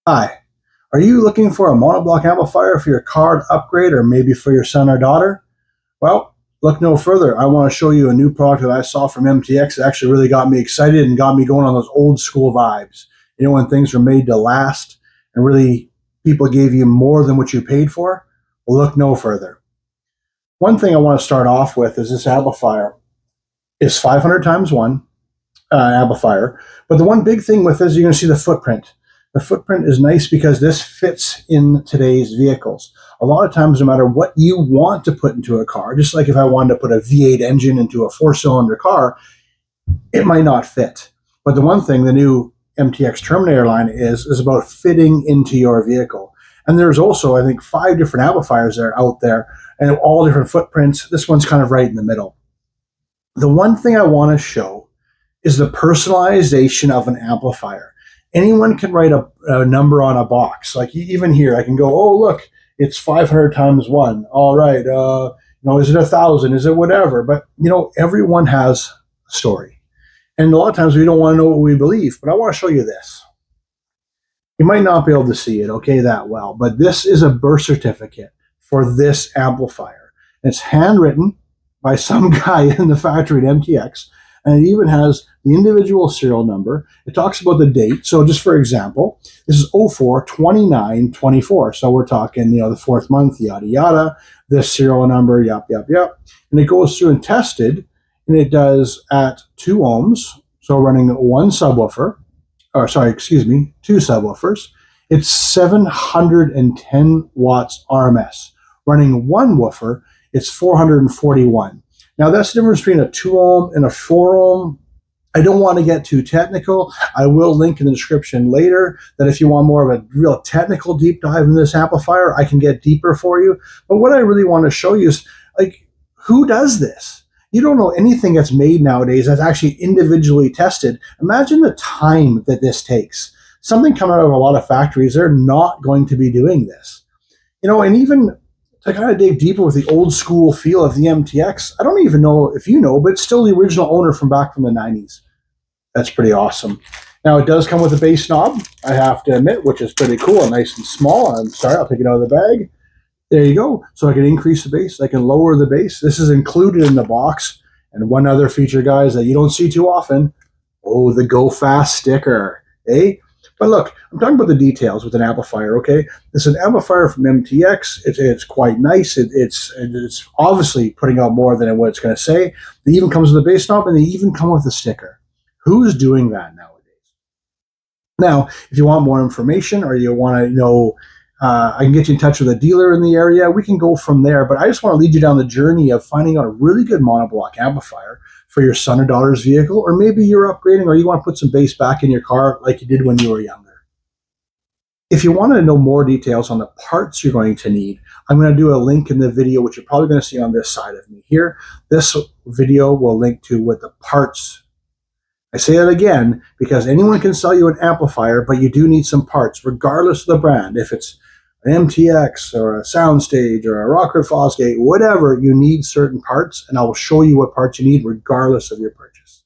Hi, are you looking for a monoblock amplifier for your car to upgrade or maybe for your son or daughter? Well, look no further. I want to show you a new product that I saw from MTX that actually really got me excited and got me going on those old school vibes. You know, when things were made to last and really people gave you more than what you paid for? Well, look no further. One thing I want to start off with is this amplifier is 500x1 amplifier. But the one big thing with this, you're going to see the footprint. The footprint is nice because this fits in today's vehicles. A lot of times, no matter what you want to put into a car, just like if I wanted to put a V8 engine into a 4-cylinder car, it might not fit. But the one thing the new MTX Terminator line is about fitting into your vehicle. And there's also, I think, 5 different amplifiers that are out there and all different footprints. This one's kind of right in the middle. The one thing I want to show is the personalization of an amplifier. Anyone can write a number on a box. Like even here, I can go, oh, look, it's 500x1. All right, is it 1,000? Is it whatever? But, everyone has a story. And a lot of times we don't want to know what we believe, but I want to show you this. You might not be able to see it, okay, that well, but this is a birth certificate for this amplifier. It's handwritten by some guy in the factory at MTX, and it even has the individual serial number. It talks about the date. So just for example, this is 04/29/24. So we're talking, the 4th month, yada, yada, this serial number, yep, yep, yep. And it goes through and tested, and it does at 2 ohms. So running two subwoofers. It's 710 watts RMS. Running 1 woofer, it's 441. Now that's the difference between a 2 ohm and a 4 ohm. I don't want to get too technical. I will link in the description later that if you want more of a real technical deep dive in this amplifier, I can get deeper for you. But what I really want to show you is, who does this? You don't know anything that's made nowadays that's actually individually tested. Imagine the time that this takes. Something coming out of a lot of factories, they're not going to be doing this. And even to kind of dig deeper with the old school feel of the MTX, I don't even know if you know, but it's still the original owner from back from the 90s. That's pretty awesome. Now, it does come with a bass knob, I have to admit, which is pretty cool and nice and small. I'm sorry, I'll take it out of the bag. There you go. So I can increase the bass, I can lower the bass. This is included in the box. And one other feature, guys, that you don't see too often, the Go Fast sticker, eh? But look, I'm talking about the details with an amplifier, okay? This is an amplifier from MTX. It's quite nice. It's obviously putting out more than what it's going to say. It even comes with a bass knob, and they even come with a sticker. Who's doing that nowadays? Now, if you want more information or you want to know, I can get you in touch with a dealer in the area. We can go from there. But I just want to lead you down the journey of finding out a really good monoblock amplifier for your son or daughter's vehicle, or maybe you're upgrading or you want to put some bass back in your car like you did when you were younger. If you want to know more details on the parts you're going to need, I'm going to do a link in the video, which you're probably going to see on this side of me here. This video will link to what the parts. I say that again because anyone can sell you an amplifier, but you do need some parts, regardless of the brand. If it's an MTX or a Soundstage or a Rockford Fosgate, whatever, you need certain parts, and I will show you what parts you need regardless of your purchase.